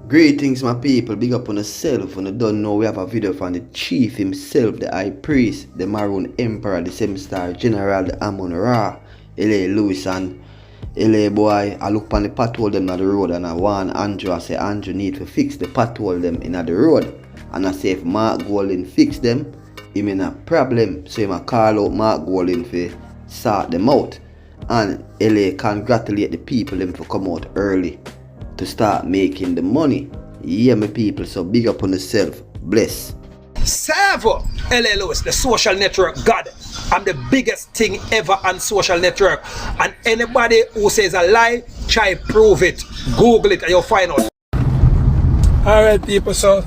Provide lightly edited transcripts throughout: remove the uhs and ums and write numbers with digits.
Greetings my people, big up on yourself. When you don't know, we have a video from the chief himself, the high priest, the Maroon Emperor, the 7-star general, the Amon Ra, LA Lewis and LA boy. I look on the pothole them on the road and I want Anju. I say Anju need to fix the pothole them in the road. And I say if Mark Golden fix them, he mean a problem. So he might call out Mark Golden for sort them out. And LA congratulate the people them for come out early to start making the money. Yeah, my people, so big up on yourself. Bless. Servo LA Lewis, the social network god. I'm the biggest thing ever on social network. And anybody who says a lie, try prove it. Google it and you'll find out. Alright people, so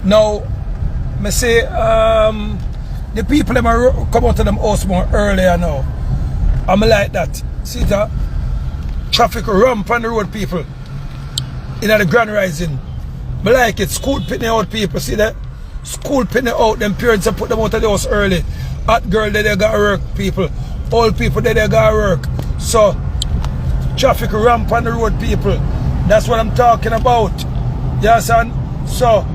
now me say the people them come out to them house more earlier now. I'm like that. See that? Traffic ramp on the road, people. In the Grand Rising. I like it. School pitting out people. See that? School pitting out. Them parents and put them out of the house early. Hot girl they got work, people. Old people they got work. So traffic ramp on the road, people. That's what I'm talking about. Yes, and so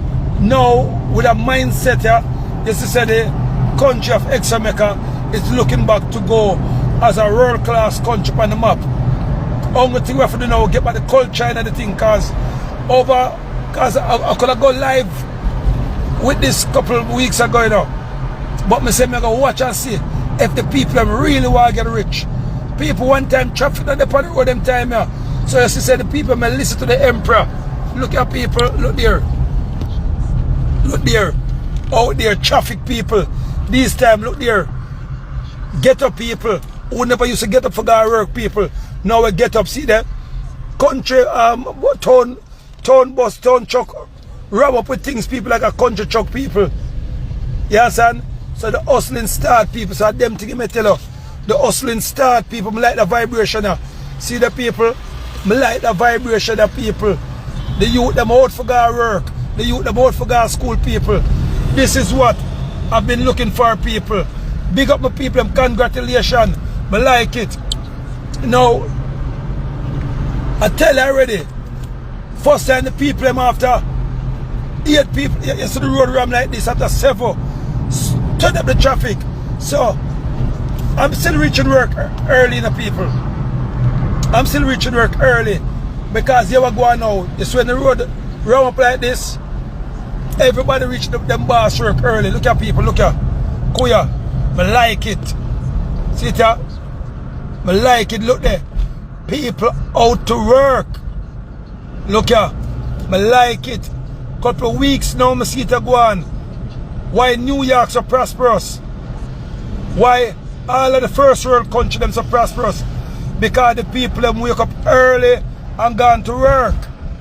now with a mindset here, just to say the country of Ex-America is looking back to go as a world-class country on the map. Only thing we have to do now get back the culture and the thing, cause I could have gone live with this couple of weeks ago, you know. But me say me go watch and see if the people really want to get rich. People one time traffic on the road them time here. So as you say the people may listen to the emperor. Look at people, look there. Look there. Out there, traffic people. This time, look there. Get up people who never used to get up for their work, people. Now we get up, see that? Country, town bus, town truck, wrap up with things, people like a country truck, people. You understand? So the hustling start, people. So them things me tell you. The hustling start, people. Me like the vibration now. See the people? Me like the vibration of people. The youth them out for their work. The youth them out for their school, people. This is what I've been looking for, people. Big up my people, congratulations. Me like it. Now, I tell you already, first time the people them after 8 people, you see the road ram like this after 7, turn up the traffic. So, I'm still reaching work early, the people. I'm still reaching work early because you are going now. It's when the road ram up like this, everybody reach them boss work early. Look at people, look at Kuya. I like it. See that? I like it, look there. People out to work. Look here. I like it. Couple of weeks now I see it go on. Why New York so prosperous? Why all of the first world country them so prosperous? Because the people them wake up early and gone to work.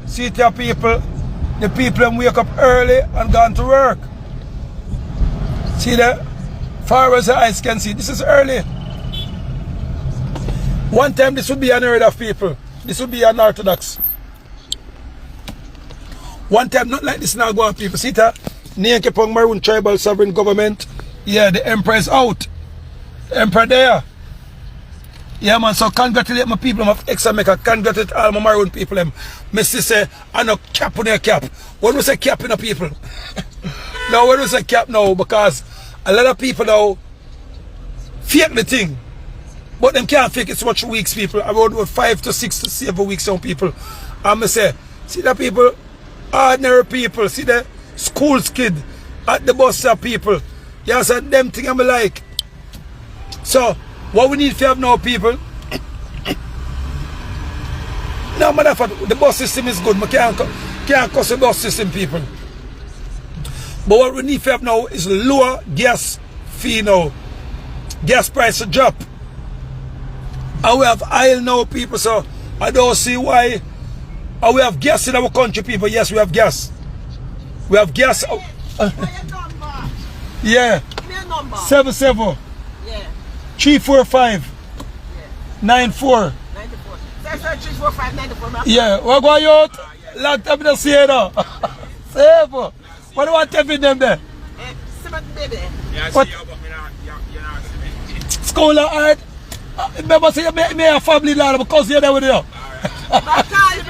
See it here, people. The people them wake up early and gone to work. See that? Far as the eyes can see. This is early. One time this would be unheard of, people. This would be unorthodox. One time not like this now go on, people. See that? Nyankepong Maroon tribal sovereign government. Yeah, the emperor is out. The emperor there. Yeah man, so congratulate my people of Ex-America. Congratulate all my Maroon people them. Mr. say I no cap on your cap. When we say cap in the people? No, when we say cap now, because a lot of people now fake the thing. But them can't fake it so much weeks, people. Around 5 to 6 to 7 weeks, some people. I'm going to say, see the people, ordinary people, see the school's kid at the bus stop, people. You see them thing I'm like. So, what we need to have now, people, no matter what, the bus system is good. I can't cost the bus system, people. But what we need to have now is lower gas fee now. Gas price to drop. And we have oil now, people, so I don't see why. And we have gas in our country, people. Yes, we have gas. We have gas. Yeah. 77. Yeah. 345. Yeah. 94. 94. 345, 94. Yeah. What go out? Long time to see it now. Save. What do you want to tell them there? Baby. What? School of art. Remember, say you make me a family lad because you're there with you. Call,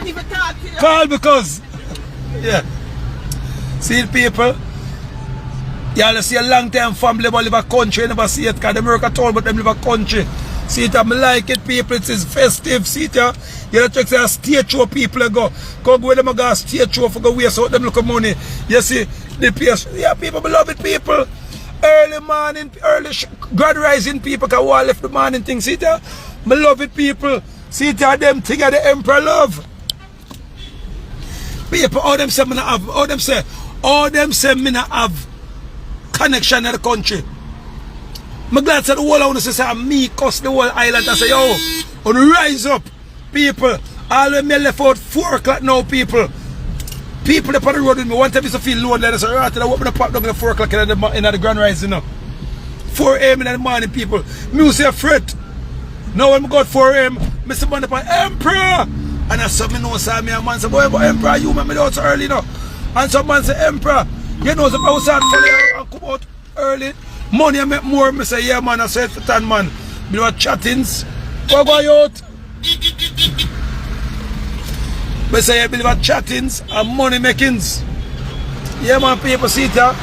even talk to you. Call because. Yeah. See it, people? You see a long time family but live a country, you never see it because America told but them live a country. See it, I like it, people. It is festive. See it, you know, check say a stage show people go where them go a stage show for go waste out them look of money. You see the place. Yeah, people love it, people. Early morning, early God rising people can all left the morning thing. See it, I love it, people. See it, them thing of the emperor love. People, all them say me not have, all them say me not have connection in the country. I'm glad that the whole I want to say me cost the whole island. I say, yo, on rise up, people. All when me left out 4 o'clock now, people. People up on the road with me. One time I used to feel lonely. I said, right, I open the pop down at 4 o'clock in the grand rising now. 4 a.m. in the morning, people. Me say afraid. Now when I go at 4 a.m., I say, man, upon Emperor. And I said, me know, say, me a man say, boy, but Emperor, you man, me out so early now. And some man say, Emperor, you know, some outside follow and come out early. Money I make more. I say, yeah, man, I said for 10 man. We have chattings. What go out? I say, I believe in chattings and money makings. Yeah, man, people see that.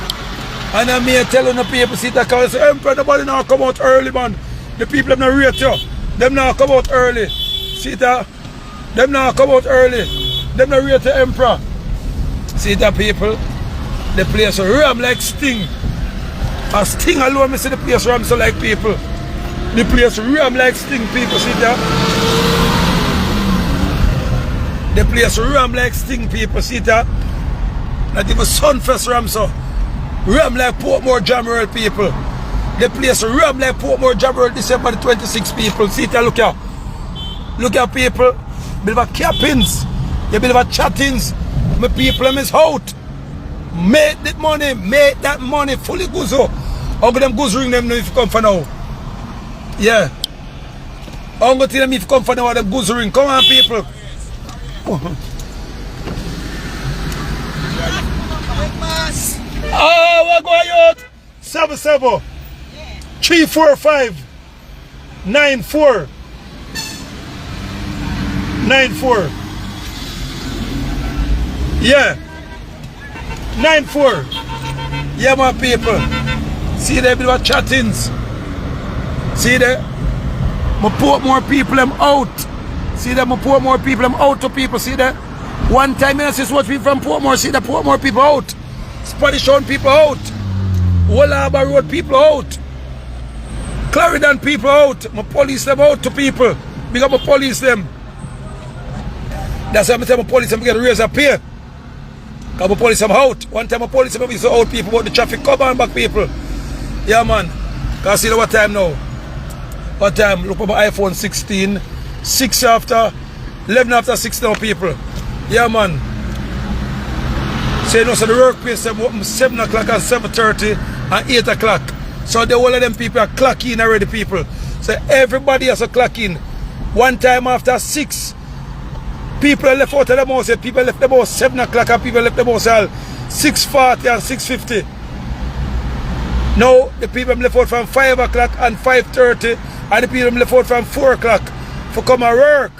And I'm here telling the people see that because I say, Emperor, nobody now come out early, man. The people have not rate you. Them now come out early. See that? Them now come out early. Them not rate the Emperor. See that, people? The place ram like Sting. A Sting alone, I see the place ram so like people. The place ram like Sting, people, see that? The place ram like Sting, people, see that? Not even Sunfest ram so. Ram like Portmore Jammerel, people. The place ram like Portmore Jammerel December the 26th, people. See that, look here. Look here, people. Believe cappings. You believe chattings. My people is out. Make that money fully guzo. How go them goose ring them if you come for now? Yeah. How go tell them if you come for now them goose ring? Come on, people. Oh, what going out? 77 345 94 94. Yeah. 94. Yeah, my people. See there, bit of chattings. See there? I put more people them out. See there, I put more people them out to people. See there? One time I see what people from Portmore. See there, Portmore people out. Spanish Town people out. Whole Harbour Road people out. Clarendon people out. I police them out to people. Because I police them. That's why I tell my police them get raise up here. Because I police them out. One time I police them out people about the traffic. Come on back, people. Yeah, man. Because see what time now? What time? Look at my iPhone 16. 6 after. 11 after 6 now, people. Yeah, man. So you know, so the workplace them open 7 o'clock and 7:30 and 8 o'clock. So the whole of them people are clocking already, people. So everybody has a clock in. One time after 6, people left out of the house. People left the house 7 o'clock and people left the house at 6:40 and 6:50. Now the people left out from 5 o'clock and 5:30 and the people left out from 4 o'clock for come and work.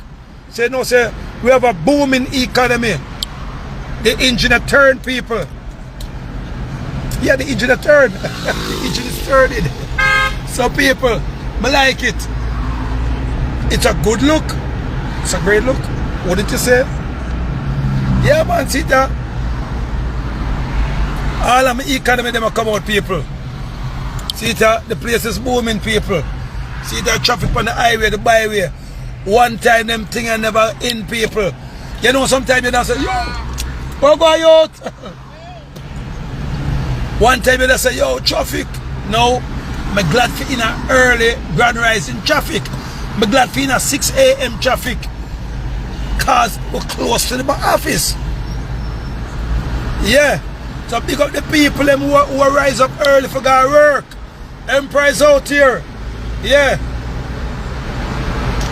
So you know, say we have a booming economy. The engine a turn, people. Yeah, the engine a turn. The engine is turning. So people, I like it. It's a good look. It's a great look. Wouldn't you say? Yeah, man, see that? All of my economy, them come out, people. See that? The place is booming, people. See that traffic on the highway, the byway. One time, them thing are never in, people. You know, sometimes you don't say, yo, what go out? One time you just say, yo, traffic. No, I'm glad for in a early grand rising traffic. I'm glad for in a 6 a.m. traffic. Cause we're close to the office. Yeah. So pick up the people them who rise up early for go work. Emperor's out here. Yeah.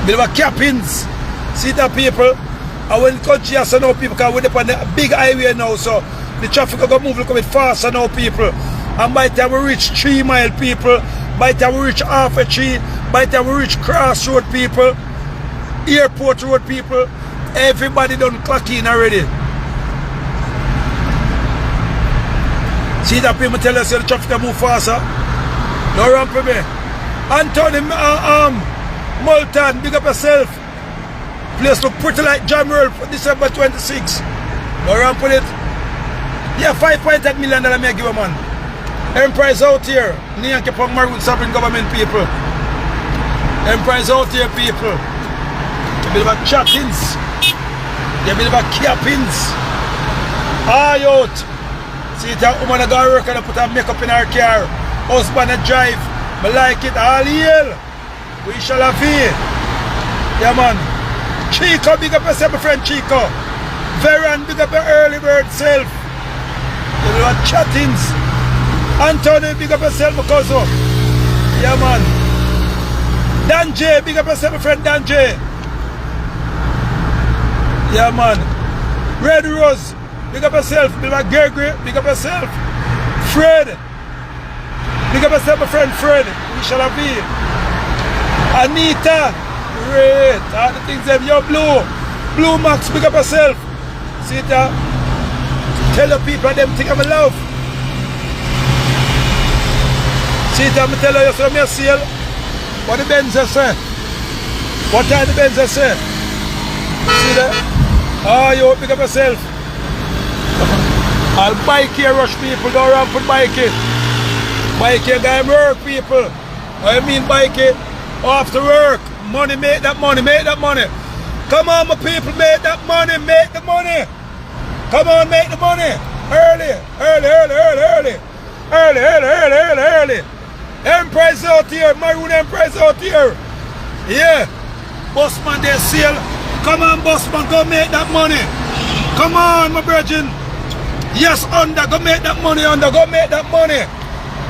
Bit of a cappings. See that, people? And when the country has now, people can wait up on the big highway now, so the traffic will go move a little bit faster now, people. And by the time we reach 3 mile, people, by the time we reach half a tree, by the time we reach crossroad, people, airport road, people, everybody done clock in already. See that people tell us the traffic move faster. No run for me. Anthony Moulton, big up yourself. Place look pretty like John World for December 26. No run with it. Yeah, $5.8 million may I give a man. Emprise out here. Nian keep on married with sovereign government people. Emprise out here, people. You believe about chattings. You believe about cappings. Out. See that woman go work and put her makeup in her car. Husband and drive. I like it. All year. We shall have it. Yeah, man. Chico, big up yourself, my friend Chico. Veron, big up your early bird self. You know what? Chattings. Anthony, big up yourself, my cousin. Yeah, man. Dan J, big up yourself, my friend Dan J. Yeah, man. Red Rose, big up yourself. Big up Gregory, big up yourself. Fred, big up yourself, my friend Fred. We shall have it. Anita, great. All the things them. Yo, Blue Max, big up yourself. See that? Tell the people them think I'm in love. See that? I tell you, so me seal. What the Benz say? What time the Benz say? See that? Oh, you pick up yourself. I'll bike here, rush people. Go around put bike it. Bike here, guy work people. I mean bike it. After work. Money, make that money, make that money. Come on, my people, make that money, make the money. Come on, make the money. Early. Emprise out here, Maroon Emprise out here. Yeah. Bossman, they sale. Come on, Bossman, go make that money. Come on, my virgin. Yes, under, go make that money, under, go make that money.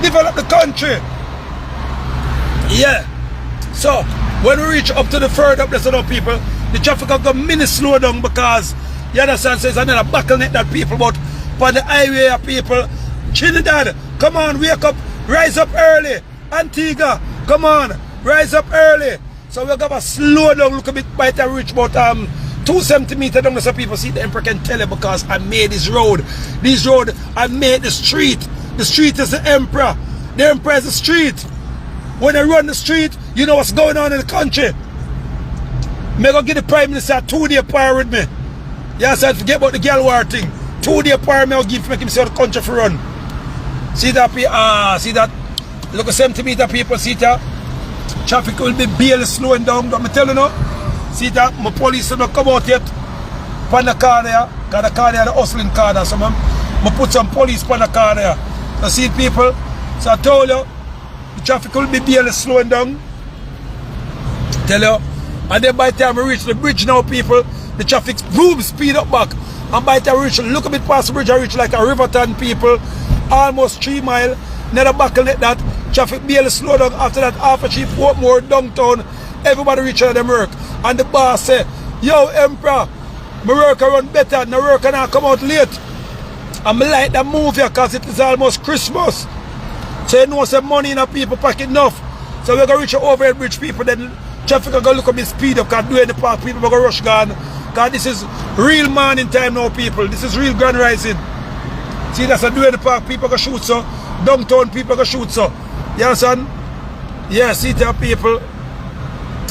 Develop the country. Yeah. So, when we reach up to the third up, there's enough people, the traffic will go mini slow down because, you understand, so it's another bottleneck that people, but for the highway people, Trinidad, come on, wake up, rise up early. Antigua, come on, rise up early. So we're going to slow down, look a bit by the reach about 2 centimeters down so people see the emperor can tell you because I made this road. This road, I made the street. The street is the emperor. The emperor is the street. When I run the street, you know what's going on in the country. I'm going to get the Prime Minister 2-day power with me. Yes, I forget about the girl war thing. 2-day power I'll give make him see how the country for run. See that? See that? Look at centimeter people, see that? Traffic will be barely slowing down, but I'm telling you, see that? My police will not come out yet. On the car there, because the car there, the hustling car there. So I put some police on the car there. So see people? So I told you, the traffic will be barely slowing down. Tell you. And then by the time we reach the bridge now, people, the traffic boom speed up back. And by the time we reach, look a bit past the bridge, I reach like a Riverton people, almost 3 miles. Never bottleneck that. Traffic barely slow down. After that, half a cheap Portmore downtown. Everybody reach out them work. And the boss say, yo, Emperor, my work run better. My work can come out late. And I like that move here because it is almost Christmas. So you know some money in a people pocket enough. So we're going to reach the overhead bridge people. Then traffic are going to look at me speed up because doing the park people are going to rush gone. Because this is real morning time now, people. This is real grand rising. See, that's a doing the park people are going to shoot so. Downtown people are going to shoot so. You understand? Yeah, see there people.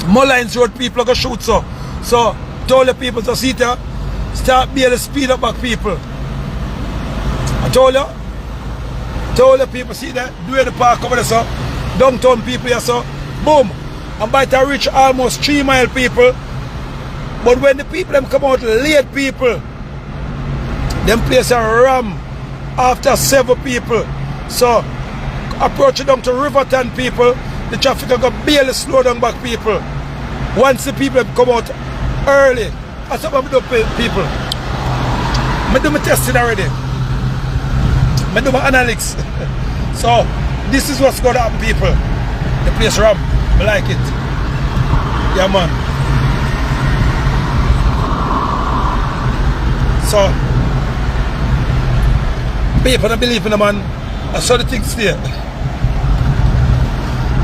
Mullines Road people are going to shoot so. So, told the people to see there. Start being the speed up back people. I told you. Told the people, see there. Doing the park over there so. Downtown people here so. Boom. And by the time reach almost 3 mile people. But when the people them come out late people, them place a ram after 7 people. So approaching down to Riverton people, the traffic will go barely slow down back people. Once the people come out early, that's what I do people. I do my testing already. I do my analytics. So this is what's going to happen people. The place ram. I like it. Yeah man. So people don't believe in the man. I saw the things there.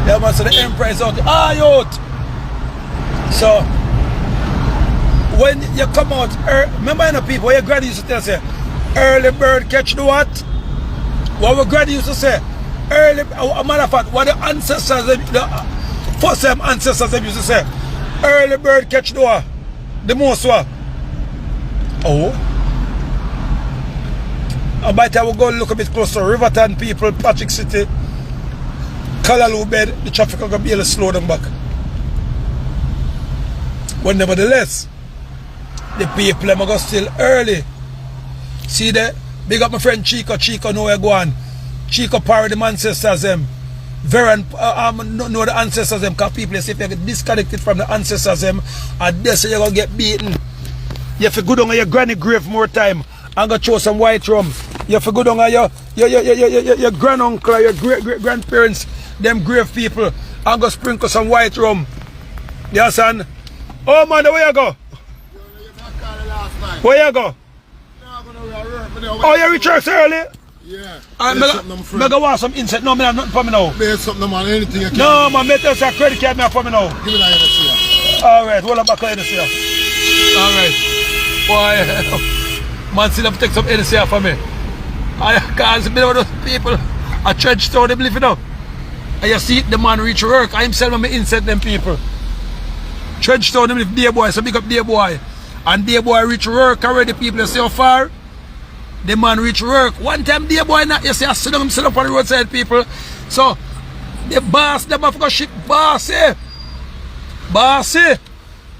Yeah man, so the emperor is out there. Youth! So when you come out, remember you know people, your granny used to tell us, early bird catch the what? What our granny used to say, early, a matter of fact, what the ancestors, the first time ancestors used to say, early bird catch the most one. Oh. And by the time we go look a bit closer, Riverton people, Patrick City, Callaloo bed, the traffic will be able to slow them back. But nevertheless, the people are go still early. See there? Big up my friend Chico. Chico know where go on. Chico parry the ancestors them. Veron know the ancestors them, because people say if you get disconnected from the ancestors them, and they say you're gonna get beaten. You have to go down on your granny grave more time and go throw some white rum. You have to go down on your granduncle or your great grandparents, them grave people, and go sprinkle some white rum. You understand? Oh man, where you go? Where you go? Oh, you reach church early? Yeah. I'm gonna want some insect. No, man, nothing for me now. There's something, man, anything you can. No, man, make us a credit card for me now. Give me that energy. Alright, hold on back on energy. Alright. Boy, man, sit up, take some energy for me. I can't be one of those people. A church store, they believe it now. And you see the man reach work. I himself am insect them people. Church store, they believe dear boy, so big up dear boy. And dear boy reach work already, people, you see how far? The man reach work. One time dear boy not, you see I sit down himself up on the roadside, people. So the boss, them have to go shit, bossy. Bossy.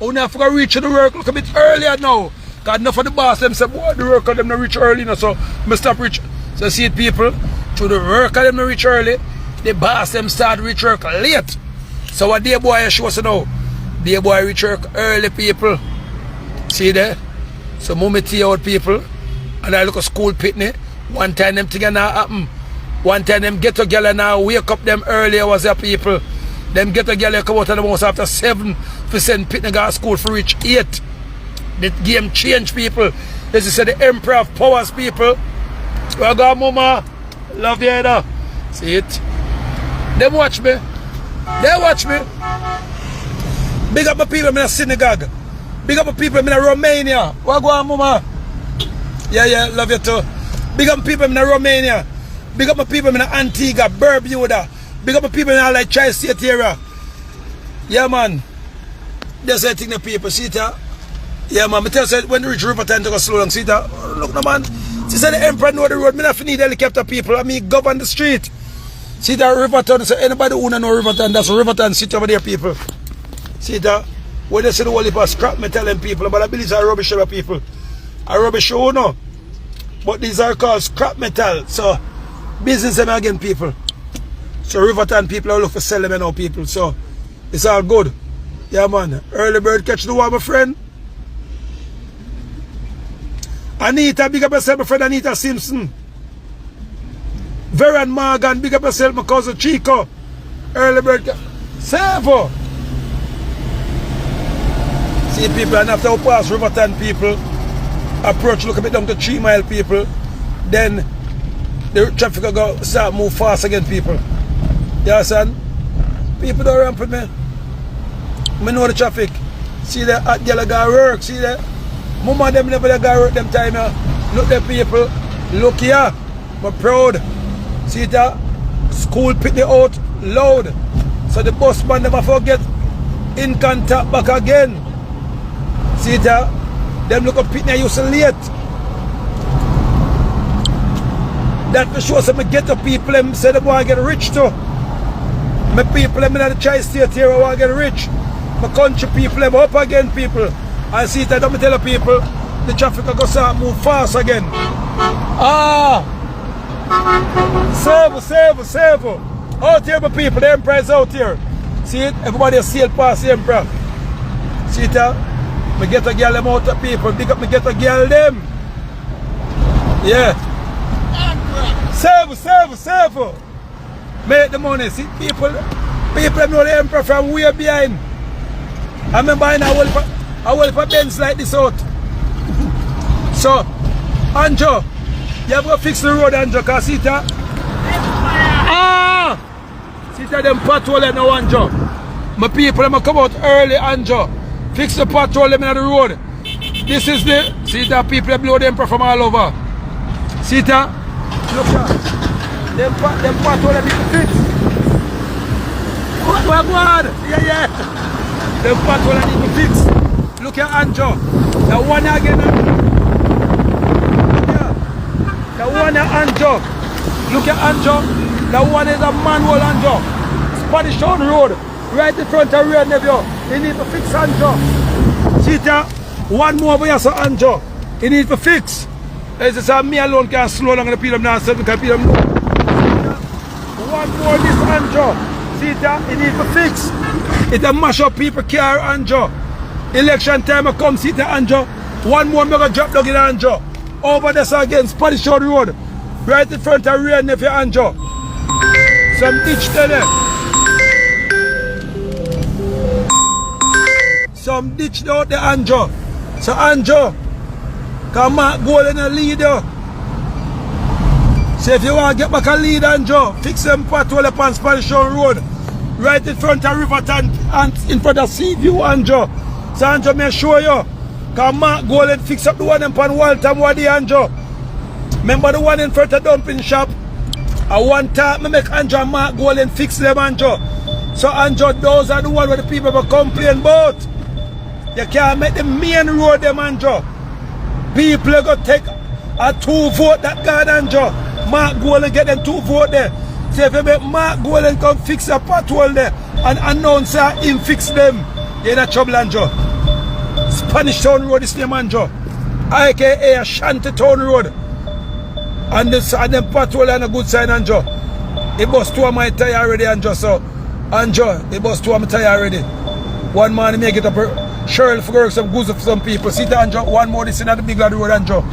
Only have to go reach to the work look a bit earlier now. Because enough of the boss them say, boy, the work of them not reach early now, so I stop reach. So see it, people, through the work of them not reach early, the boss them start reach work late. So what dear boy show us now? Dear boy reach work early, people. See there? So mommy tea out, people. And I look at school pitney. One time them thing now happen. One time them ghetto girl now wake up them early was there, people. Them ghetto girl come out of the house after 7% pitney go to school for reach 8. The game change, people. This is the emperor of powers, people. Well go mama. Love you either. See it? Them watch me. They watch me. Big up my people in the synagogue. Big up my people in Romania. What go on, mama? Yeah, love you too. Big up my people in Romania. Big up my people in Antigua, Barbuda. Big up my people in like Tri-State area. Yeah, man. That's the thing the people see it. Yeah, man. I tell you, when you reach Riverton to go slow down, see it. Look, no, man. She said the emperor know the road. Me not need helicopter people. I mean, govern the street. See that Riverton. So anybody who know Riverton, that's Riverton city over there, people. See that? When they say the whole heap of scrap metal and people, but I believe it's a rubbish of people. A rubbish show, no. But these are called scrap metal. So business them again, people. So Riverton people are looking for sell them now, people. So it's all good. Yeah, man. Early bird catch the one, my friend. Anita, big up yourself, my friend Anita Simpson. Veron Morgan, big up yourself, my cousin Chico. Early bird Savo. See people, and after we pass Riverton, people approach, look a bit down to 3 Mile, people. Then the traffic will go start move fast again, people. You understand? People don't ramp with me. I know the traffic. See the hot girl go work, see the mama them never go work them time. Look the people, look here. I'm proud. See that school pick the out loud. So the bus man never forget in contact back again. See that? Them look up pitney used to late. That for sure some get the people them say they want to get rich too. My people them in the Tri-State here want to get rich. My country people them up again, people. I see that I'm tell the people the traffic will go start move fast again. Save. Out here my people, the emperor's out here. See it? Everybody sail past the emperor. See it? Me get a girl them out of people. Big up me get a girl them. Yeah. Save. Make the money. See people know the emperor from way behind. I remember buying a whole for Benz like this out. So, Anju, you have to fix the road, Anju, because see that? See that them patrol now, Anju. My people them come out early, Anju. Fix the patrol them in the road. This is the, see that people blow the emperor from all over. See that? Look at Them pothole that need to fix. What go on? Yeah. Them pothole that need to fix. Look at Anju. The one again. Yeah. The one at Anju. Look at Anju. The one is a manual Anju. Spanish Town Road. Right in front of rear nephew. He need to fix Anju. See there? One more over here, so Anju. He need to fix. As I say, me alone can slow down the people now, so we can people know. One more this Anju. See that? He need to fix. It a mash up people car Anju. Election time I come see the Anju. One more mega drop down in Anju. Over this again, Spanish Town Road. Right in front of rear nephew Anju. Some ditch there. Some ditch out the Anju. So Anju, come on, go in a leader. So if you want to get back a lead, Anju, fix them pothole upon Spanish Town Road. Right in front of Riverton and in front of Seaview, Anju. So Anju, may I show you. Come on, go and fix up the one upon Waltham Wadi, Anju. Remember the one in front of dumping shop? I want time I make Anju and Mark go and fix them, Anju. So Anju, those are the ones where the people will complain about. You can't make the main road them, Anju. People are going to take a 2 vote that guy, Anju. Mark go and get them 2 vote there. So if you make Mark go and come fix a pothole there and announce him fix them, you're in trouble, Anju. Spanish Town Road is name, Anju. aka Shanty Town Road. And them pothole on a good sign, Anju. He bust 2 of my tire already, Anju. So Anju, he bust 2 of my tire already. One man he make it up. Cheryl for work some goods for some people. See that, Anju? One more this in the big road, Anju.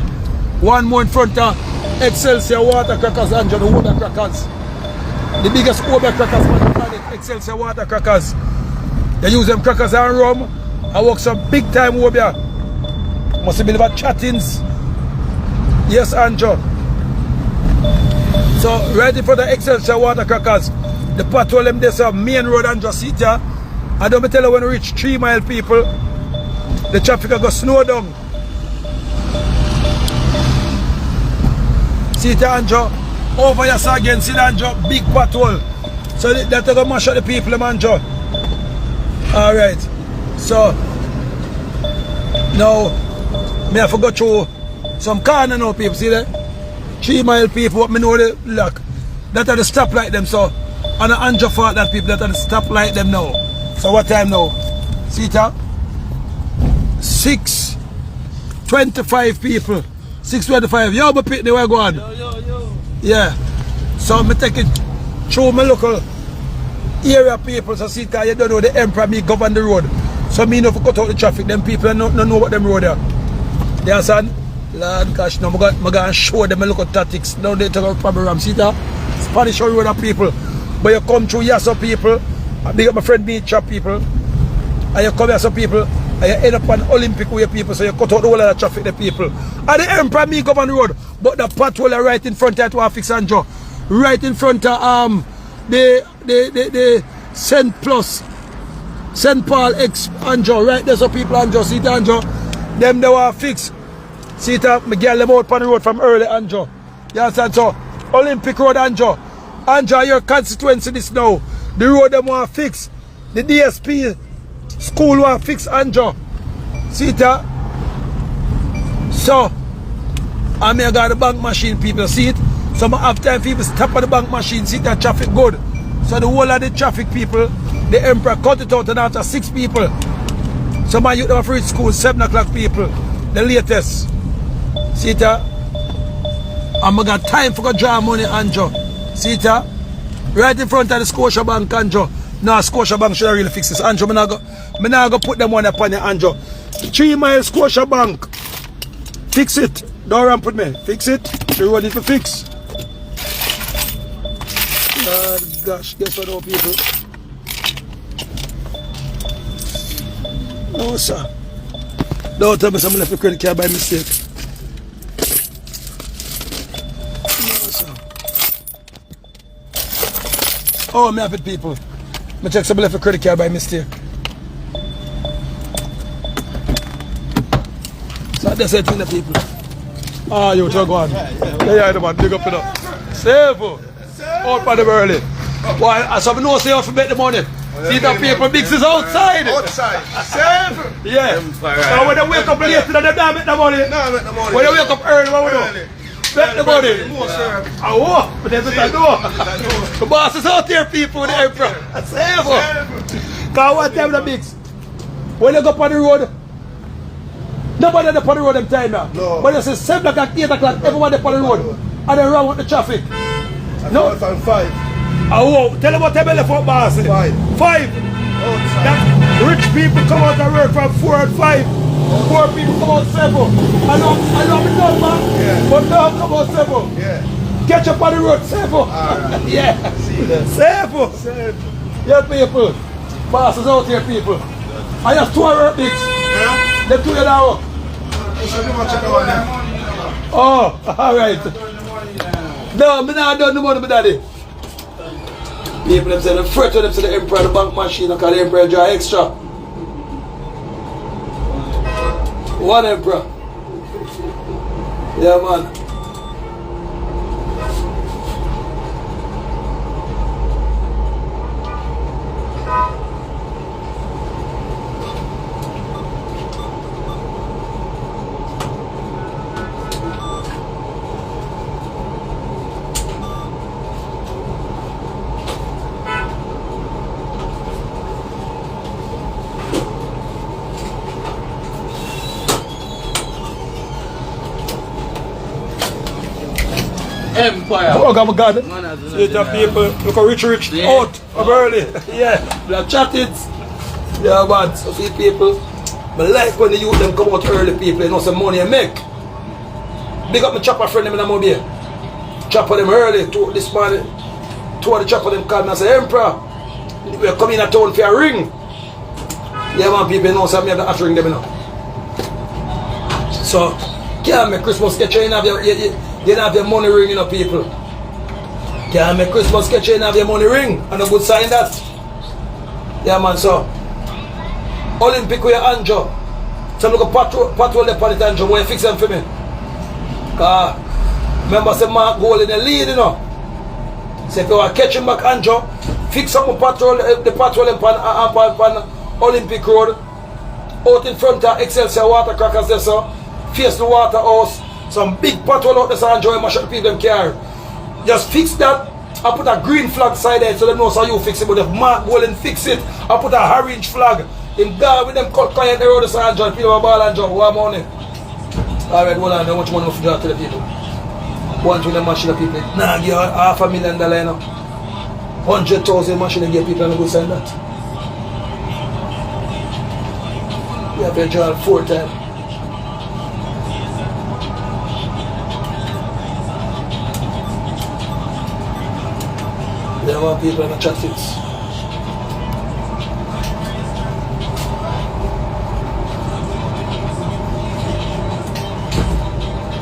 One more in front of Excelsior water crackers, Anju, the water crackers. The biggest water crackers on the planet, Excelsior water crackers. They use them crackers and rum. I work some big time over here. Must have been about chattings. Yes, Anju. So right in front of Excelsior water crackers, the pothole them there's a main road, Anju. See there? I don't tell you when we reach 3 mile people, the traffic will go slow down. See it, Anju? Over here again, see that, Anju? Big pothole. So that will mash up the people, Anju. Alright. So now me have to go through some corner now, people. See that? 3 mile people, what me know the look. That are the stoplight them, so on the Anju fault that people that are the stoplight them now. So what time now? See it? 6:25 people. 6:25. Yo, but pick the way go on. Yo. Yeah. So me take it through my local area people. So see it, you don't know the emperor me govern the road. So me know if cut out the traffic, them people don't know what them road are. You understand? Lord gosh, now I'm going to show them a local tactics. Now they take a problem. See that? Spanish road of people. But you come through here some people. I big up my friend me chop people. And you come here some people. And you end up on Olympic way people. So you cut out the whole of the traffic the people. And the emperor me govern the road. But the pothole right in front of it will fix Anju. Right in front of the St. Paul X Anju. Right there so people Anju. See it Anju. Them they will fix. See it me get them out on the road from early Anju. You understand? So Olympic road Anju. Anju your constituency this now. The road them want to fix. The DSP school want to fix Anju. See it? So, I may got the bank machine people. See it? So after people stop at the bank machine, see that traffic good. So the whole of the traffic people, the emperor cut it out and after 6 people. So my youth have reached school 7 o'clock people. The latest. See it? And I got time for to draw money, Anju. See it? Right in front of the Scotia Bank, Anju. No, Scotia Bank should really fix this. Anju, I'm not going to put them on upon you, Anju. 3 mile Scotia Bank. Fix it. Don't ramp with me. Fix it. The road need to fix. Oh gosh, guess what, old people? No, sir. Don't tell me someone left the credit card by mistake. Oh, me have it, people. I check some left a credit card by mistake. So that's it, the people. Ah, you go on. Yeah, the man, dig up it up. Save. out for them early. Why? As I know, say you have to bet the money. See the people Bcuz outside. Outside. Seven. Yeah. So when they wake up late, they don't bet the money. No, bet the money. When they wake up early, what we do? Bet the money. Oh, but there's a door. The boss is out there, people, with the emperor. Seven. Because what time the Bcuz? When they go up on the road, nobody on the road them time now. No. But it's 7 o'clock, 8 o'clock, everyone up on the road. And they run with the traffic. No. 5. Oh, tell them what time left out, boss. 5. That rich people come out and work from 4 and 5. Poor people come out 7. I know me done, man. Yeah. But now come out 7. Yeah. Catch up on the road 7. Alright. Yeah. See that. 7. Yeah, people. Bosses out here, people. I just 2 work Bcuz. Yeah. Them 2 years now. Oh, alright. No, I'm not done the money, my daddy. People them say the fret of them say the emperor the bank machine because the emperor draw extra. One emperor. Yeah, man. Empire. Oh God, my God. See the people, look at rich out of early. Yeah, we have chatted. Yeah, man. So see people, but like when the youth them come out early, people, you know some money I make. Big up my chopper friend them in the mobile. Chopper them early, to this morning. Two of the chopper them called me and say, Emperor, we're coming in a town for a ring. Yeah, man, people you know some me have to have to ring them, you know. So, can't make Christmas sketch in have you don't have your money ring, you know, people. Can't make Christmas sketch and have your money ring. And a good sign that. Yeah, man, so. Olympic with your Anju. So look at patrol the pallet Anju. Where you fix them for me? Because, remember, say Mark goal in the lead, you know. So if you are catching back Anju, fix up the patrol on Olympic Road. Out in front of Excelsior Water Crackers there, so. Face the water house. Some big patrol out there, so enjoy my shot people them carry. Just fix that and put a green flag side there so they know how you fix it. But if Mark go and fix it, I put a orange flag. In God with them cut client the road, so enjoy people ball and job. What money? Alright, hold on, how much money we draw to the people? One to the machine of people. Nah, give $500,000 now. 100,000 machine give people and go sign that. You have to draw 4 times. There are people in the chat fits.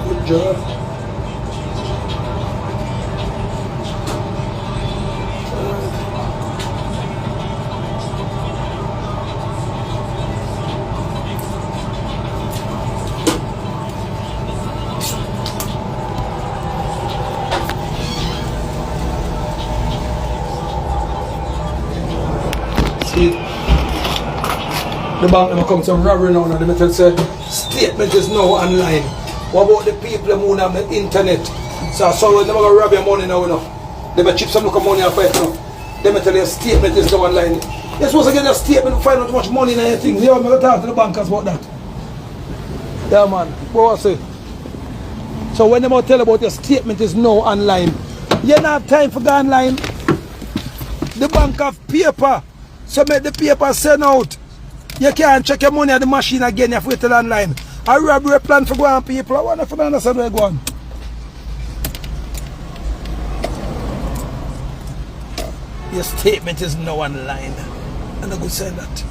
Good job. The bank never come some robbery now, and they say statement is now online. What about the people who on the internet? So when they go rob your money now, you know. They may chip some look of money off it now. They may tell you a statement is now online. You're supposed to get a statement to find out how much money in anything. Yeah, I'm going to talk to the bankers about that. Yeah, man. What I say? So when they tell about your statement is now online, you don't have time for go online. The bank have paper. So make the paper send out. You can't check your money at the machine again, you have to wait till online. A robbery plan for going people. I wonder if you understand where you're going. Your statement is now online. And I go say that.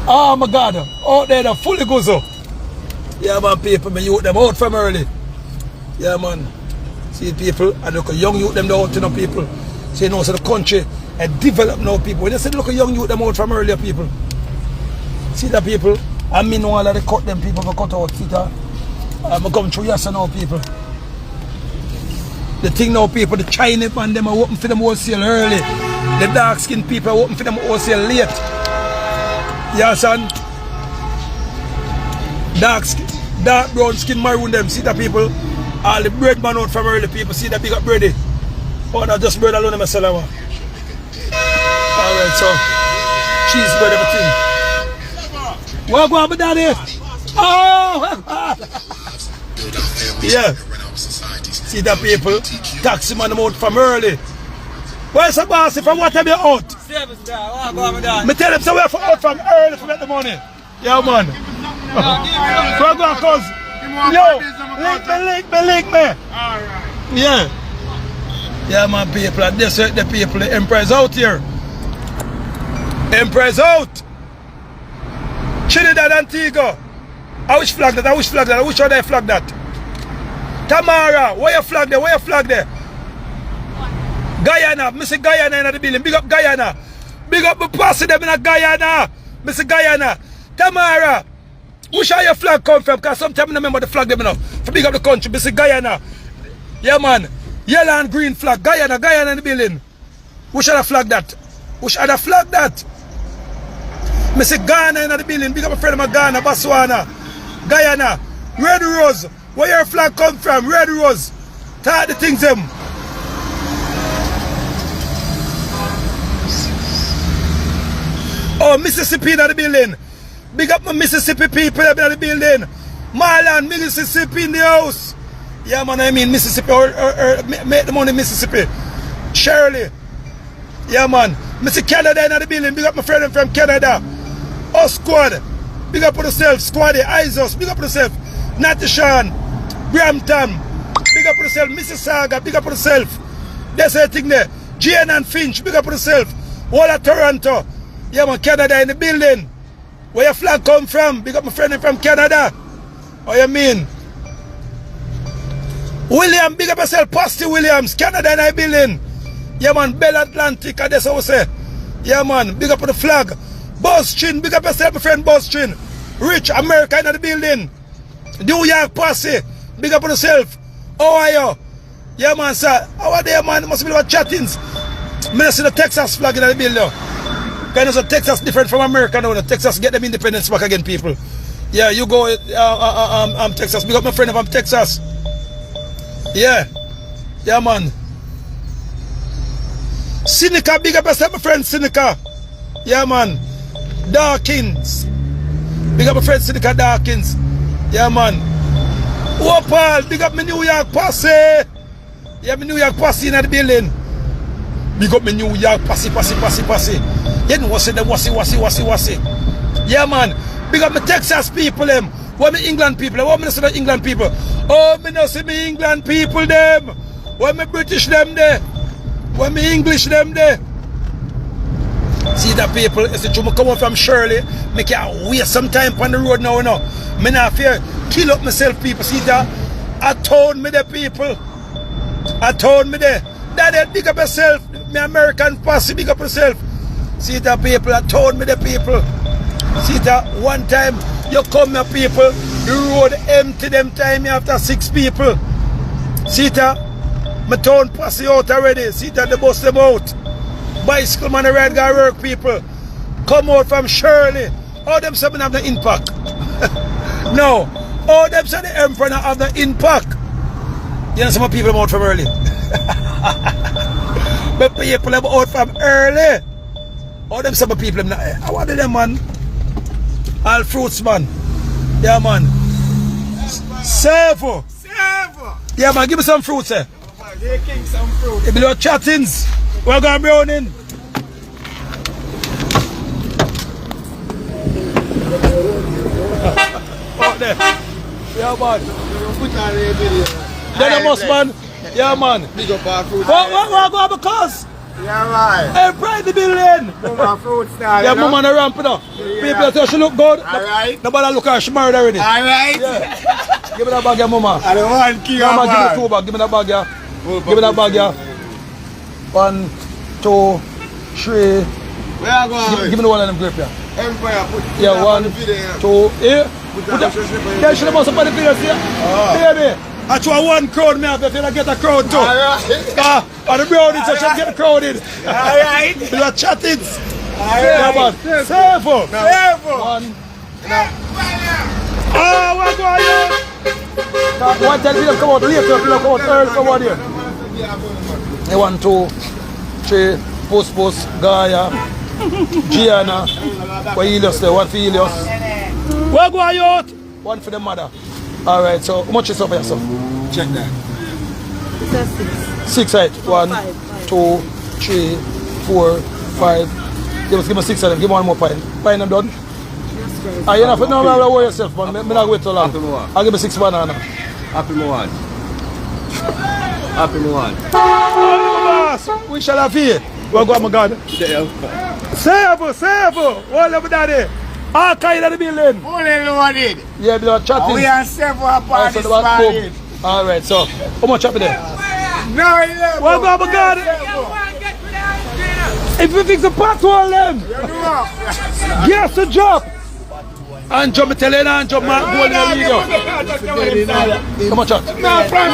Oh my God. Out there, they're fully gozo. Yeah, man, people, me youth them out from early. Yeah, man. See people, and look at young youth them out, you know, people. So you know, so the country and develop now people. When you say look at young youth them out from earlier people. See the people, I mean all of the cut them people for cut out. See that? I'm going through yes and now people. The thing now, people, the Chinese man, them are open for them wholesale early. The dark skinned people are open for them wholesale late. Yeah, son. Dark brown skin maroon them. See the people? All the bread man out from early people. See the big up bready. Oh, not just bread alone, myself. Alright, so cheese bread, everything. What go on with daddy? Oh! Yeah. See the people? Taxi man out from early. Where's the boss? From what time you out? 7 star. What go on with that? Me tell them so we're out from early to get the money. Yeah, man. Where go on, cuz? Yo, link me. Alright. Yeah. Yeah, man, people. This is the people. The Emperor's out here. Emperor's out. Trinidad Antigua. I wish flag that. I wish flag that. I wish how they flag that. Tamara, where you flag there? Where you flag there? Guyana. Mr. Guyana in the building. Big up Guyana. Big up the posse them in Guyana. Mr. Guyana. Tamara. Which how your flag come from? Because sometimes I remember the flag them enough. For big up the country. Mr. Guyana. Yeah, man. Yellow and green flag. Guyana in the building. Which other flag that? Which other flag that? Mr. Ghana in the building. Big up a friend of my Ghana, Botswana. Guyana. Red Rose. Where your flag come from? Red Rose. Talk the things them. Oh, Mississippi in the building. Big up my Mississippi people in the building. Marlon, Mississippi in the house. Yeah, man, I mean Mississippi or make the money Mississippi. Shirley. Yeah, man. Mr. Canada in the building. Big up my friend from Canada. Oh, squad. Big up on yourself. Squad. Isos. Big up on yourself. Natishan. Brampton. Big up on yourself. Mississauga. Big up on yourself. That's the thing there. Jane and Finch. Big up on yourself. All of Toronto. Yeah, man. Canada in the building. Where your flag come from? Big up my friend from Canada. What you mean? William, big up yourself, Pasty Williams, Canada in the building. Yeah, man, Bell Atlantic, that's how we say. Yeah, man, big up on the flag. Bostrin, big up yourself, my friend Bostrin. Rich, America in the building. New York Posse, big up on yourself. How are you? Yeah, man, sir. How are they, man? Must be about chattings. I see the Texas flag in the building. Kind of Texas different from America now. Texas get them independence back again, people. Yeah, you go, Texas. Big up my friend from Texas. Yeah. Yeah, man. Seneca, big up yourself, my friend Seneca. Yeah, man. Dawkins. Big up my friend Seneca Dawkins. Yeah, man. Opal, big up my New York Posse. Yeah, my New York Posse in the building. Big up my New York Posse. You know what's it, what's. Yeah, man. Big up my Texas people, them. What me England people? What me say the England people? Oh, me no see me England people them. What me British them there? What me English them there? See the people, it's a me come up from Shirley. Me can't waste some time on the road now, you know. Me not fear kill up myself, people. See that? I told me the people. I told me the. Daddy, big up yourself. Me American posse, big up yourself. See that people, I told me the people. See that one time you come here people, the road empty them time after 6 people. See that? My town posse out already. See that they bust them out. Bicycle man ride go work people. Come out from Shirley. All them say have the impact. No. All them say the Emperor have the impact. You know some people come out from early. But people come out from early. All them some people I want them man. All fruits man. Yeah man. Servo. Yeah man, give me some fruits eh. They king some fruit. You below chattings. We're going browning. Out there. Yeah man. Put on the video. Then the must man. Yeah man. Big up our fruit. What go because? Yeah right. Hey, pride the building. Mama fruit style. Yeah, mama on the ramp now. People say she look good. Alright. Nobody look at her, she married already. Alright. Yeah. Give me that bag, yeah, mama. I don't want king Mama, give me of 2 bags. Give me that bag, yeah. Give me that bag, yeah. 1, 2, 3. Where are going? Give me the one of them grape, yeah. Empire, put Yeah, 1, 2, here. Put that. Yeah, she must have put the video, see? Baby. Actually, one crowd me have if you get a crowd too. Alright. And the brownies I should get a crowd in. Alright. You are chatting. Alright. Come on. Seven. Seven. One. Oh, we're going. One time people come out later, people come out early, come out here. 1, 2, 3, Post, Gaia, Gianna, for Helios there, one for Helios. Where go out? One for the mother. Alright, so how much is up for yourself? Check that. It's a 6. 6, right? 1, Five. 2, 3, 4, 5. Give me 6 of them, give me one more pint. Pint I'm done. Ah, you know, no, no, worry yourself, man. I'm not wait too long. I'll give me 6 banana. Happy one. Happy one. Boss, we shall have here. Well, go on, my God. Save, all of daddy. All kind of the building. Fully loaded. Yeah, we are chatting. We are 7 upon this morning. Alright, so, how much happen there? No, 11. Well, go on, my God. If we fix the pothole, them. You know. Yes, the job. Anju, me tell you, Anju, man, go in the video. How much chat? No, from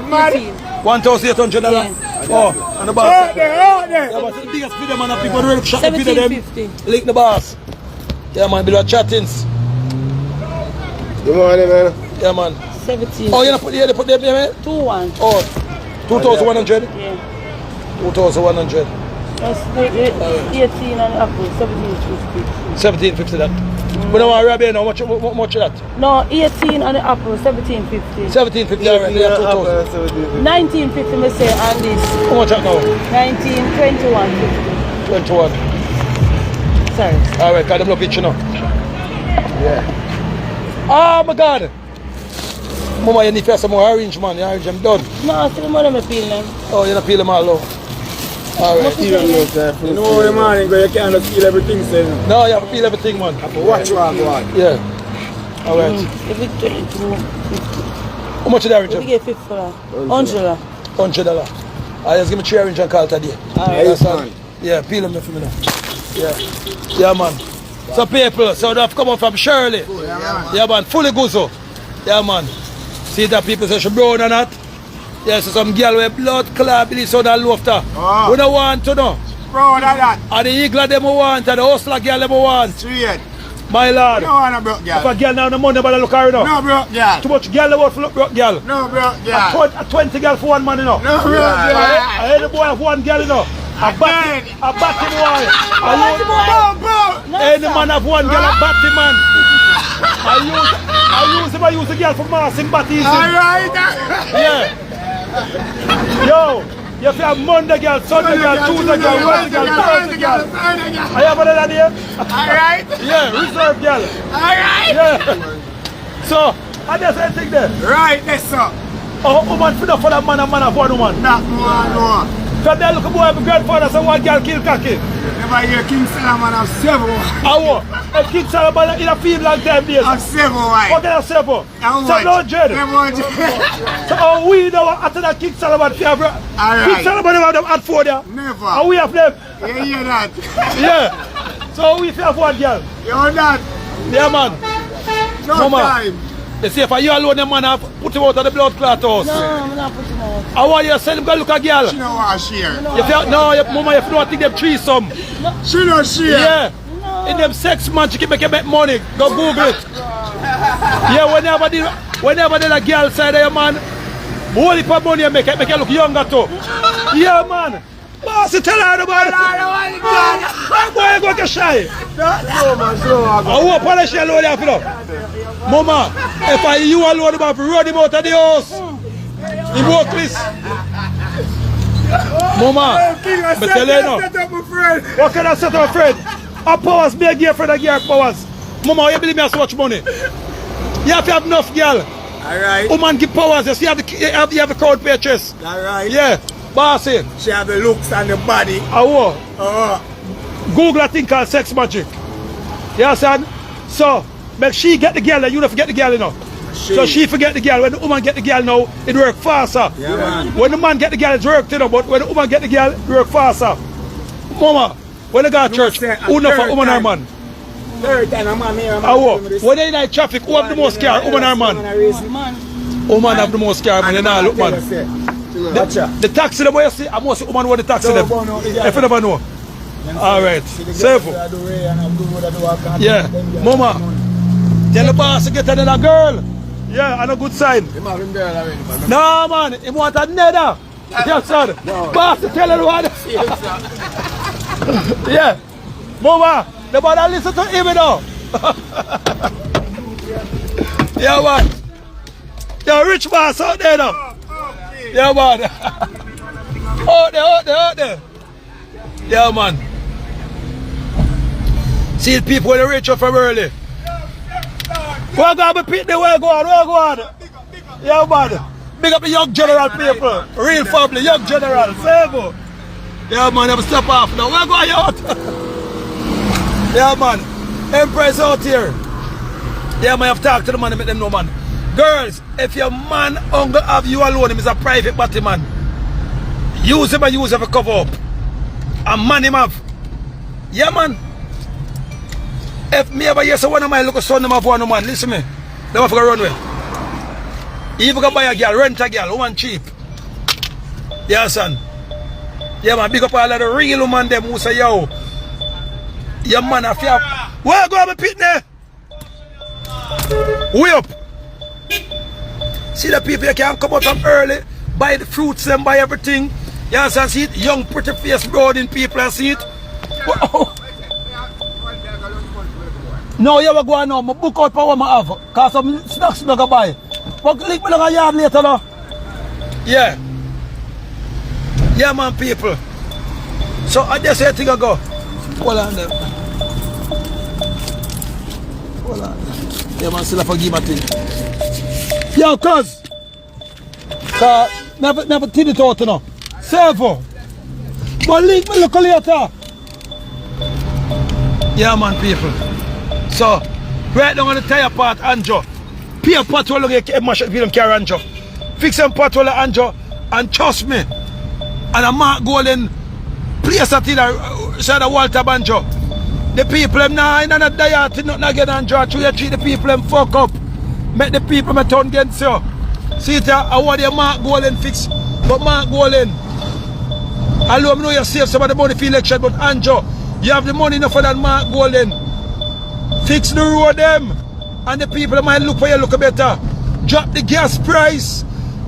money. $1,800. Oh, and the boss. Yeah, but the biggest video, man, and people really shot the video them. 1750. Link the boss. Yeah, man, below chattings. Good morning, man. Yeah, man. 17. Oh, you know, they put them there, man? 2-1. Oh, 2,100? Yeah. 2,100. That's 18 on Apple, 1750. 1,750 that. We don't want to rob you now, how much of that? No, 18 on the Apple, 1750. 1,750, alright, yeah, 2,000. 1950, me say, on this. How much that now? 2150. 21. Sorry. Alright, because them look at you now. Yeah. Oh my God! Mama, you need to some more orange, man. The orange, I'm done. No, still more than me peel them. Oh, you're not peel them all now. Alright. You know the morning, but you can't just feel everything, saying. No, you have to peel everything, man. Watch what I want. Yeah. Alright. If it's 22, How much is the orange? we get 50 for that. $100. $100. I just give me 3 orange and call today. Alright. That's all. Yeah, peel them for me now. Yeah. Yeah, man. So people, so they have come up from Shirley. Yeah, man. Fully guzo. Yeah, man. See that people say she brown or not? Yeah, so some girl with blood clot, this on and laughter. Oh. We don't want to know. Proud of that. And the eagle them we want, and the hustler girl them we want. Straight. My lord. No one a broke If girl. a girl now have the money, but look at her now. No broke girl. Too much girl want to look broke girl. No broke girl. A 20 girl for one man, you know. No broke girl. I heard the boy have one girl, you know. A batty boy. Any man have one girl, a batty man. I use the girl for massing batties. Alright. Yeah. Yo, you have Monday girl, Sunday girl, Tuesday girl, Wednesday girl, Thursday girl. I have another name. Alright. Yeah, reserve girl. Alright. Yeah. So, I just anything there. Right, that's so. Oh, woman for that man and man have one woman. Not more. Because they look at boy, my grandfather said one girl kill cocky. Never hear King Solomon have 7 wives. How? A kid Solomon in a field like them days. Have 7 wives. What can I say for? 700. 700. So how we know after that King Solomon have King Solomon have them at 4 there. Never. How we have them? You hear that? Yeah. So we have one girl. You know that? Yeah, man. No Mama. time. You see, if you alone, the man have put him out of the blood clot house. No, I'm not putting out. I want you to send him go look at girl. She don't want to share. Mama, if you don't think them threesome. She don't share. Yeah. In them sex man, she can make money. Go Google it. Yeah, whenever the girl side of your man, hold it for money and make it look younger too. Yeah, man. Boss, you tell her about it. That boy go get shy. No, man, so I go. I hope all the shit alone there, you Mama, if I you alone about to run him out of the house, he broke this. Mama, but tell you now. What can I say to a friend? A powers, be a girlfriend, a girl powers. Mama, you believe me, I so much money. You have to have enough girl. Alright. Woman give powers, you see, you have the crowd purchase. Alright. Yeah, bossy. She have the looks and the body. I Google a thing called sex magic. You understand? So, make she get the girl and you don't forget the girl, you know. So she forget the girl. When the woman get the girl now, it work faster. Yeah, man. When the man get the girl, it work, you know, but when the woman get the girl, it work faster. Mama, when they go to church, who know for woman or man? Third time, I'm here. When they in traffic, who have the most car, woman or man? Man. woman have the most car, man. You know, look, man. The taxi, the boy you see, I must see woman with the taxi. If you never know. Alright. Safe. Yeah. Mama, tell the boss to get another girl. Yeah, and a good sign. No, man. He want another. Yes, sir. Boss, tell her what. Yeah. Mama, the boy listen to him now. Yeah, man. The rich boss out there now. Yeah, man. Out there. Yeah, man. See the people when they reach up from early. We're going to be pitting, we're going. Yeah, man. Big up the young general people. Real family, young general. Save. Yeah, man, have to step off now. We're going out. Yeah, man. Empress out here. Yeah, man, have to talk to the man and make them know, man. Girls, if your man hunger have you alone, him is a private body, man. Use him and use him to cover up. And man him have. Yeah, man. If me ever hear so one of my little son them have one man, listen me. They have to run away. If you can buy a girl, rent a girl, woman cheap. Yeah, son. Yeah, man, big up all of the real woman them who say, yo. Yeah, man, I feel. Where go have a pit there? Way up. See the people you can come out from early, buy the fruits and buy everything. You understand? See it? Young, pretty face, broadening people and see it. Wow. No, you will go on now. I book out for what I have. Because some snacks I can buy. But link me a yard later now. Yeah. Yeah, man, people. So I just say thing I go. Hold on them. Hold on. Yeah, man, still have to give my thing. Yo, cuz. Never tin it out, you know. Servo. But link me look later. Yeah, man, people. So, right now on the tire part, Anju. Pay a pothole to get mash up them carry Anju. Fix them pothole Anju. And trust me. And a Mark Golden place at the side of Walter Banjo. The people them now in a diet, not again Anju. You treat the people them fuck up. Make the people my turn against you. See it, I want your Mark Golden fix. But Mark Golden, I know you save some of the money for election, but Anju, you have the money enough for that Mark Golden. Fix the road them. And the people might look for you look better. Drop the gas price.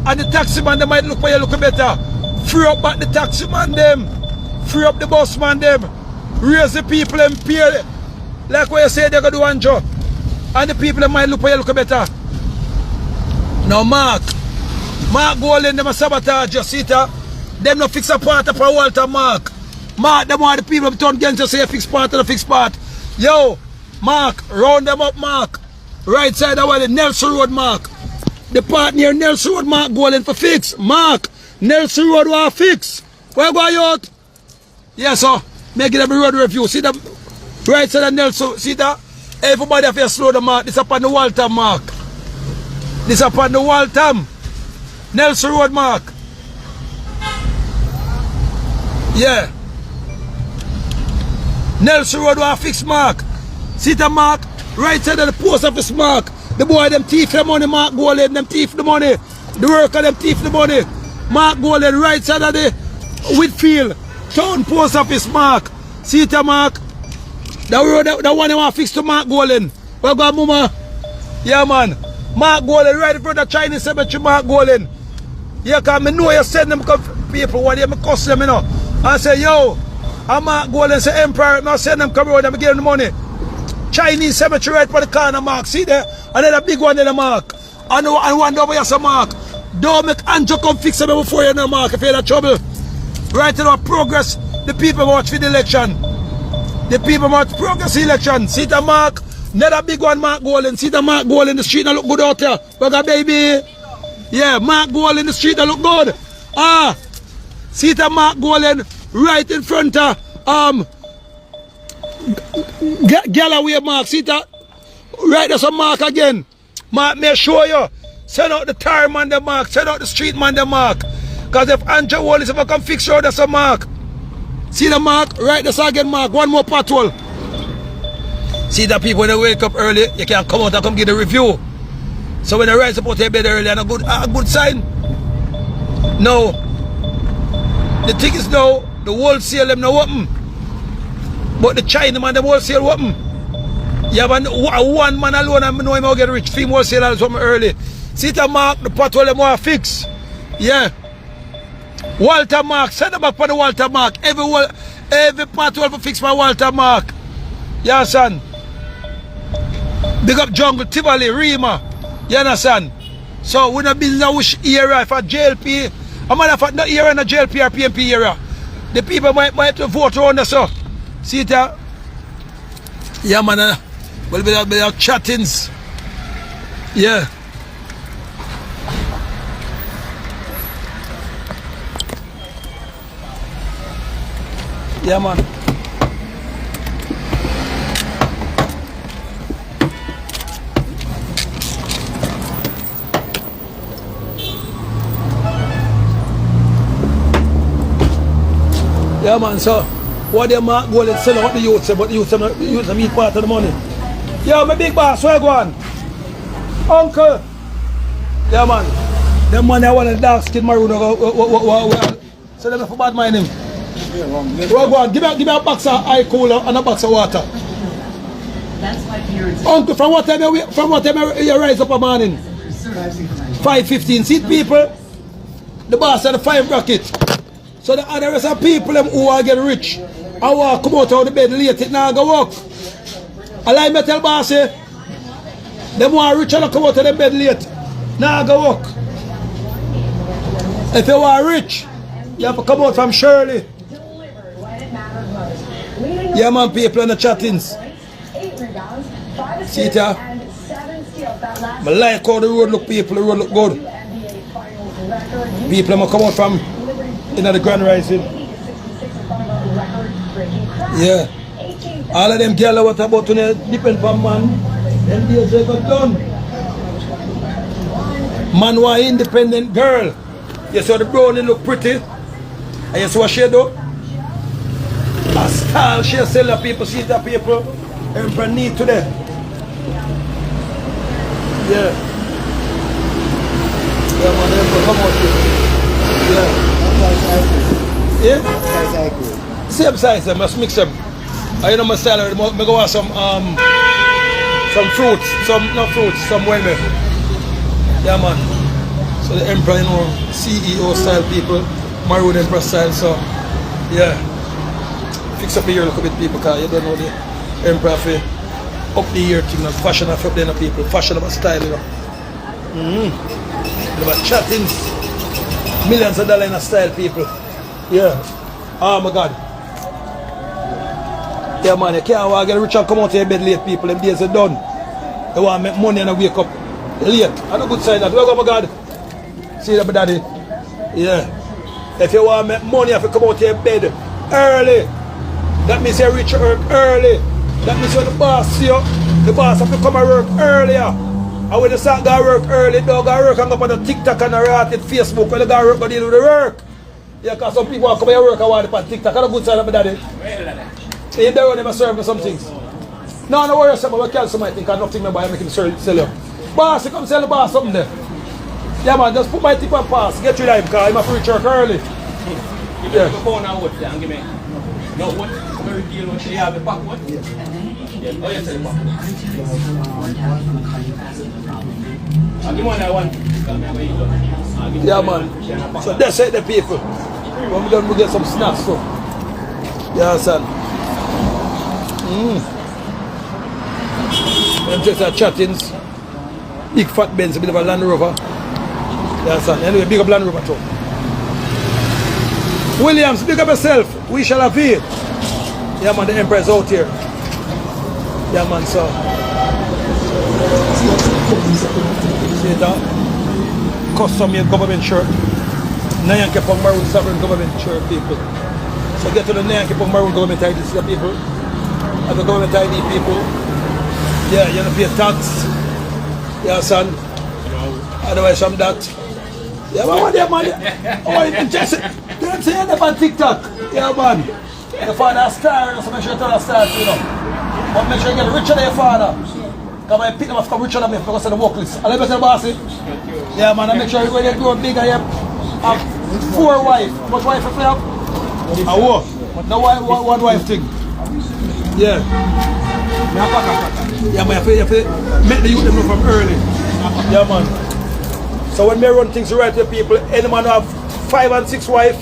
And the taxi man they might look for you look better. Free up back the taxi man them. Free up the bus man them. Raise the people and pay. Like what you say they're gonna do Anju. And the people might look for you look better. Now Mark Golden them a sabotage you see that. Them no fix a part of a Walter Mark. Mark them want the people turn against you say fix part of the fix part. Yo, Mark, round them up Mark. Right side of the Nelson Road Mark. The part near Nelson Road Mark Golden for fix. Mark, Nelson Road will fix. Where go you out? Yes sir. Make it a road review. See the right side of Nelson. See that? Everybody have to slow the mark. This is upon the Walter Mark. This is upon the Walter. Nelson Road Mark. Yeah. Nelson Road will fix Mark. See the Mark? Right side of the post office Mark. The boy them thief the money, Mark Golden, them thief the money. The worker them thief the money. Mark Golden, right side of the Whitfield. Town post office Mark. See the Mark? The road the one they want fix to Mark Golden. Where go mama? Yeah man. Mark Golden, right in front of Chinese cemetery Mark Golden. Yeah, cause I know you send them people when they cuss them, you know. I say, yo, I'm Mark Golden, say Emperor, I send them come around and give them the money. Chinese cemetery right by the corner Mark, see there? And then a big one in the Mark. And one over here some Mark. Don't make Anju come fix them before you know Mark if you're in trouble. Right in our progress, the people watch for the election. The people watch progress election. See the Mark? Another big one Mark Golden. See the Mark Golden in the street that look good out there. Look at baby. Yeah, Mark Golden in the street that look good. Ah. See the Mark Golden right in front of Galloway Mark. See that? Right there's a Mark again. Mark, may I show you. Send out the tire man the Mark. Send out the street man the Mark. Because if Anju Wallace if I can fix you, there's a Mark. See the Mark? Right there's again Mark. One more pothole. See the people when they wake up early, you can come out and come give the review. So when I rise up out of your bed early, and a good sign. No. The thing is now, the wholesale them now open. But the Chinaman them wholesale open. You have one man alone and I know him will get rich. Film wholesale something early. See the Mark, the pothole them want fix. Yeah. Walter Mark, send them back for the Walter Mark. Every pothole for fix my Walter Mark. Yeah, son. Big up Jungle, Tivoli, Rima. You understand? So we not business a which area for JLP. A matter of fact, not area in the JLP or PMP area. The people might vote around us. So. See it there? Yeah, man. Well, we have chattings. Yeah. Yeah, man. Yeah, man, so what they mark goal is selling what the youth say, but the youth say eat part of the money. Yo, my big boss, where you going? Uncle. Yeah, man. Them money I want a dark skin maroon. So them for bad mind him. Give me a box of eye cooler and a box of water. That's my parents. Uncle, from what time you rise up a morning? 5:15. See people? The boss had a 5 bracket. So the other rest of people them who are getting rich, I walk come out of the bed late, it now go walk. I like me tell boss, them who are rich and come out of the bed late, now go walk. If you are rich, you have to come out from Shirley. Yeah, man, people in the chattings. See it here? I like how the road look, people, the road look good. People come out from the Grand Rising. Yeah. All of them girls what about to depend on man. Then they got done. Man was independent girl. You saw the brownie look pretty. And you saw what she do? A style she sell the people, see the people. Emperor need to them. Yeah. Yeah, man, Emperor come out here. Yeah. Yeah? Same size, I must mix them. I know my salad, I go have some fruits, some women. Yeah, man. So the Emperor, you know, CEO style people, Maroon Emperor style, so yeah. Fix up the ear a little bit, people, because you don't know the Emperor for up the ear thing, and fashion of up the people, fashion about style, you know. About chattings, millions of dollars in a style, people. Yeah. Oh my God. Yeah, man, you can't walk, get rich and come out of your bed late, people. Them days are done. They want to make money and wake up late. And a good sign that. Where go, my God? See that, my daddy? Yeah. If you want to make money, you have to come out of your bed early. That means you're rich early. That means you're the boss, see you. The boss have to come and work earlier. And when the son go work early, dog go work and go on the TikTok and the rated Facebook. When they go work, go deal with the work. Yeah, because some people want to come and work and want to on TikTok. And a good sign of my daddy. In there, never serve me some things. No, no worry, somebody will cancel my thing, because nothing I buy, make him sell you. Boss, you come sell the boss something there. Yeah, man, just put my tip on pass, get rid of him, because I'm a free church early. Yeah. Give me phone and what, and give me. No, what? Very deal, what? You have the back, what? Yeah. Oh, yes, the back. I'll give one that one. Yeah, man. So that's it, the people. When we done, we get some snacks, so. Yeah, son. Them just are chattings. Big fat Benz, a bit of a Land Rover. Yeah, son. Anyway, big up Land Rover too. Williams, big up yourself. We shall have it. Yeah, man, the Emperor's out here. Yeah, man, so. See that? Custom made government shirt. Nyan Kepong Maroon Sovereign government shirt, people. So get to the Nyan Kepong Maroon government ID, see the people. And the government ID people. Yeah, you don't pay tax. Yeah, son. Otherwise from that. Yeah, but what man? Oh, you just don't say anything on TikTok. Yeah, man. Your father a star, so make sure you tell a star, you know. But make sure you get richer than your father. Come and pick them up from Richard and me because of the work list. And let me tell the boss it. Yeah, man, I make sure when they grow bigger, you have 4 wives. How much wife you have? What? No one wife thing. Yeah. Yeah, man, you have to make the youth them know from early. Yeah, man. So when me run things right with people, any man who have 5 and 6 wife,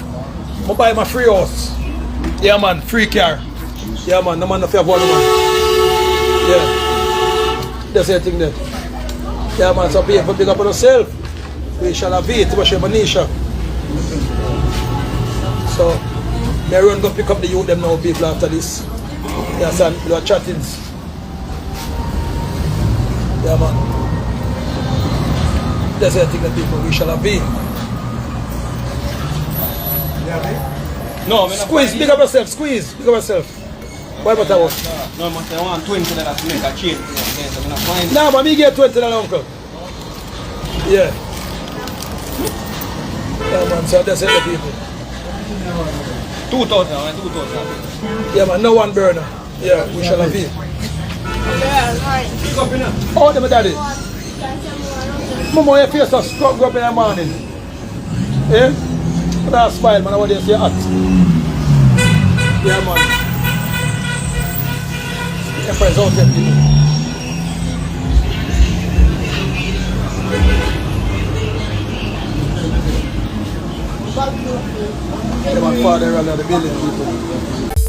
I buy my free house. Yeah, man, free car. Yeah, man, no man no fear of one man. Yeah. That's the thing there. Yeah, man, so people big up on yourself. We shall have it, we shall manisha. So, me run go pick up the youth them now, people after this. Yeah, son, we are chattings. Yeah, man. That's the thing that people, we shall have it. No, Squeeze, big up yourself, squeeze, big up yourself. What about that one? No, but I want 20 that to make a change. So I'm gonna find. Nah, but me get 20 uncle. Yeah. Yeah, man, so that's it, the people. 2,000. Yeah, man, no one burner. Yeah, we shall have it. Oh, them daddy. Mama, your face is struck up in the morning. Eh? Put that smile, man, I want to see hot. Yeah, man. Empress out there, people. Yeah, my father around the building, people.